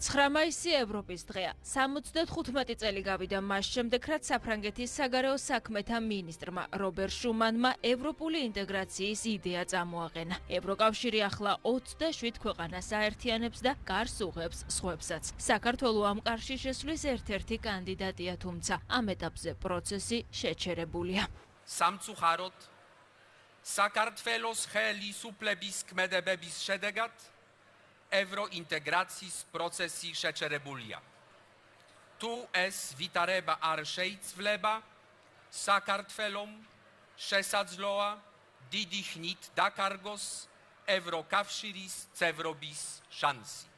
9 მაისი ევროპის დღეა. 75 წელი გავიდა მას შემდეგ, რაც საფრანგეთის საგარეო საქმეთა მინისტრმა რობერ შუმანმა ევროპული ინტეგრაციის იდეა წამოაყენა. ევროკავშირი ახლა 27 ქვეყანას აერთიანებს და გარს უღებს სხვებსაც. საქართველო ამ კარში შესვლის ერთ-ერთი კანდიდატია, თუმცა ამ ეტაპზე პროცესი შეჩერებულია. სამწუხაროდ საქართველოს ხელისუფლების ქმედებების შედეგად ევროინტეგრაციის პროცესი შეჩერებულია. თუ ეს ვითარება არ შეიცვლება, საქართველომ შესაძლოა დიდი ხნით დაკარგოს ევროკავშირის წევრობის შანსი.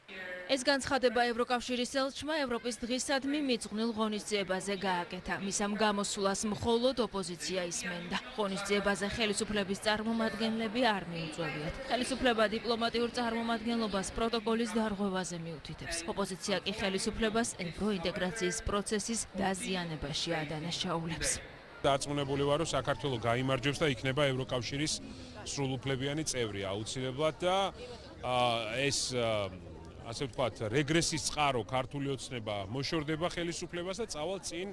ეს განცხადება ევროკავშირის ელჩმა ევროპის დღისადმი მიძღვნილ ღონისძიებაზე გააკეთა. მის ამ გამოსვლას მხოლოდ ოპოზიცია ისმენდა. ღონისძიებაზე ხელისუფლების წარმომადგენლები არ მიუწვევიათ. ხელისუფლება დიპლომატიურ წარმომადგენლობას პროტოკოლის დარღვევაზე მიუთითებს. ოპოზიცია კი ხელისუფლებას ევროინტეგრაციის პროცესის დაზიანებაში ადანაშაულებს. დარწმუნებული ვარ, რომ საქართველო გაიმარჯვებს და იქნება ევროკავშირის სრულუფლებიანი წევრი აუცილებლად და ეს ასე ვთქვათ, რეგრესის წყარო ქართული ოცნება მოშორდება ხელისუფლებას და წავალ წინ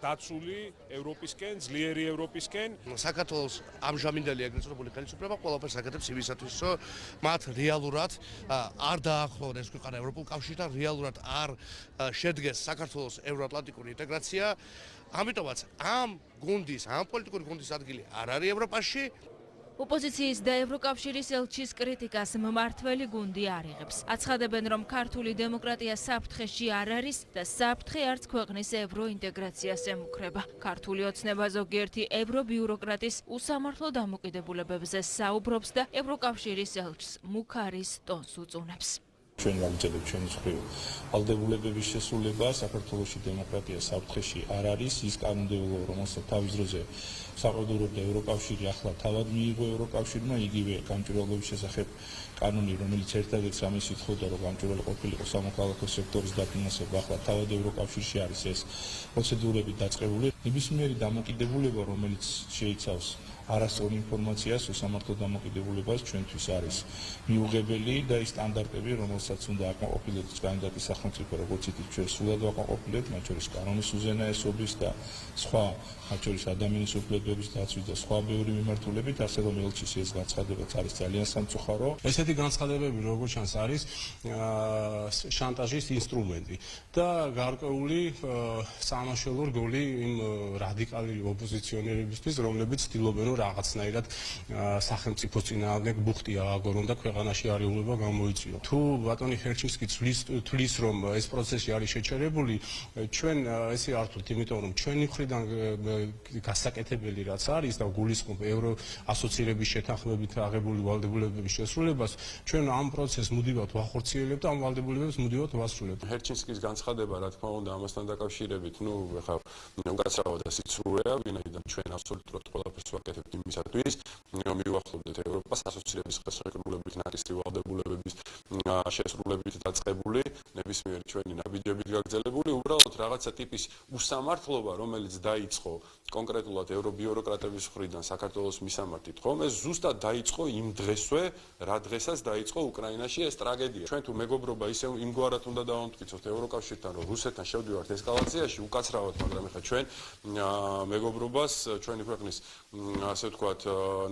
დაცული ევროპისკენ, ძლიერი ევროპისკენ. საქართველოს ამჟამინდელი ეგრეთ წოდებული ხელისუფლება ყველაფერს აკეთებს იმისათვის, რომ მათ რეალურად არ დაახლოვდეს ეს ქვეყანა ევროპულ კავშირთან, რეალურად არ შედგეს საქართველოს ევროატლანტიკური ინტეგრაცია. ამიტომაც ამ პოლიტიკური გუნდის ადგილი არ არის ევროპაში. ოპოზიციის და ევროკავშირის ელჩის კრიტიკას მმართველი გუნდი არ იღებს. აცხადებენ, რომ ქართული დემოკრატია საფრთხეში არ არის და საფრთხე არც ქვეყნის ევროინტეგრაციას ემუქრება. ქართული ოცნება ზოგიერთი ევრობიუროკრატის უსამართლო დამოკიდებულებებზე საუბრობს და ევროკავშირის ელჩს მუქარის ტონს უწუნებს. ჩვენ ვაგრძელებთ ჩვენი მხრივ ვალდებულებების შესრულება. საქართველოში დემოკრატია საფრთხეში არ არის. ის კანონმდებლობა, რომელსაც თავის დროზე საყრდნობდა ევროკავშირი, ახლა თავად მიიღო ევროკავშირმა იგივე გამჭვირვალობის შესახებ კანონი, რომელიც ერთადერთს ამის ითხოვდა, რომ გამჭვირვალე ყოფილიყო სამოქალაქო სექტორის დაფინანსება, ახლა თავად ევროკავშირში არის ეს პროცედურები დაწყებული. ნებისმიერი დამოკიდებულება, რომელიც შეიცავს არასწორ ინფორმაციას, უსამართლო დამოკიდებულებას ჩვენთვის არის მიუღებელი და ის სტანდარტები, რომელსაც უნდა აკმაყოფილოთ კანდიდატის სახელმწიფო, როგორც ითით, ჩვენ სულად ვაკმაყოფილეთ, მათ შორის კანონის უზენაესობის და სხვა, მათ შორის ადამიანის უფლებების დაცვის და სხვა ბევრი მიმართულებით, ასე რომ ელჩის ეს განცხადებაც არის ძალიან სამწუხარო. ესეთი განცხადებები, როგორც ჩანს, არის შანტაჟის ინსტრუმენტი და გარკვეული სამაშველო რგოლი იმ რადიკალი ოპოზიციონერებისთვის, რომლებიც ცდილობენ რაღაცნაირად სახელმწიფოს წინააღმდეგ ბუხტი ააგორონ და ქვეყანაში არეულობა გამოიწვიონ. თუ ბატონი ჰერჩინსკი თვლის, რომ ეს პროცესი არის შეჩერებული, ჩვენ ესე არ ვთვლით, იმიტომ რომ ჩვენი მხრიდან გასაკეთებელი რაც არის და გულისხმობ ევროასოცირების შეთანხმებით აღებული ვალდებულებების შესრულებას, ჩვენ ამ პროცესს მუდმივად ვახორციელებთ და ამ ვალდებულებებს მუდმივად ვასრულებთ. ჰერჩინსკის განცხადება, რა თქმა უნდა, ამასთან დაკავშირებით, ეხლა უკაცრავად და სიცრუეა, ვინაიდან ჩვენ აბსოლუტურად ყველაფერს ვაკეთებთ იმისათვის, რომ მივახლოვდეთ ევროპას ასოცირების ხელშეკრულებით ნაკისრი ვალდებულებების შესრულებით დაწყებული, ნებისმიერი ჩვენი ნაბიჯებით გაგრძელებული, უბრალოდ რაღაცა ტიპის უსამართლობა, რომელიც დაიწყო კონკრეტულად ევრობიუროკრატების მხრიდან საქართველოს მისამართით, ხომ ეს ზუსტად დაიწყო იმ დღესვე, რა დღესაც დაიწყო უკრაინაში ეს ტრაგედია. ჩვენ თუ მეგობრობა ისე იმგვარად უნდა დავამტკიცოთ ევროკავშირთან, რომ რუსეთთან შევდივართ ესკალაციაში, უკაცრავად, მაგრამ ეხლა ჩვენ მეგობრობას ჩვენი ქვეყნის ასე ვთქვათ,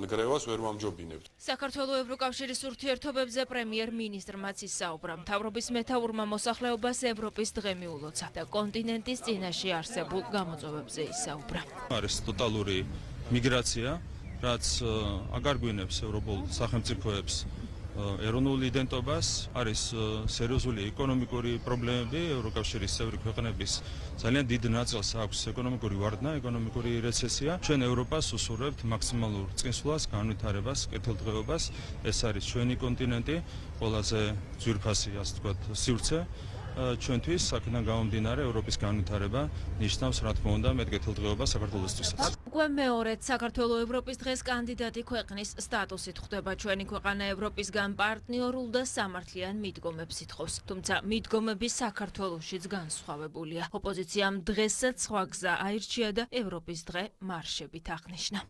ნგრევას ვერ ვამჯობინებთ. საქართველოს ევროკავშირის ურთიერთობებზე პრემიერ-მინისტრმაც ისაუბრა. მთავრობის მეთაურმა მოსახლეობას ევროპის დღე მიულოცა და კონტინენტის წინაშე არსებულ გამოწვევებზე ისაუბრა. არის ტოტალური მიგრაცია, რაც აგარგვინებს ევროპულ სახელმწიფოებს ეროვნულ იდენტობას, არის სერიოზული ეკონომიკური პრობლემები, ევროკავშირის წევრი ქვეყნების ძალიან დიდ ნაწილს აქვს ეკონომიკური ვარდნა, ეკონომიკური რეცესია. ჩვენ ევროპას უსურვებთ მაქსიმალურ წინსვლას, განვითარებას, კეთილდღეობას. ეს არის ჩვენი კონტინენტი, ყველაზე ძვირფასი, ასე ვთქვათ, სივრცე. ჩვენთვის აქედან გამომდინარე ევროპის განვითარება ნიშნავს, რა თქმა უნდა, მეტ კეთილდღეობას საქართველოსთვისაც. უკვე მეორედ საქართველოს ევროპის დღეს კანდიდატი ქვეყნის სტატუსით ხვდება. ჩვენი ქვეყანა ევროპისგან პარტნიორულ და სამართლიან მიდგომებს ითხოვს. თუმცა მიდგომები საქართველოშიც განსხვავებულია. ოპოზიციამ დღესაც სხვა გზა აირჩია და ევროპის დღე მარშებით აღნიშნა.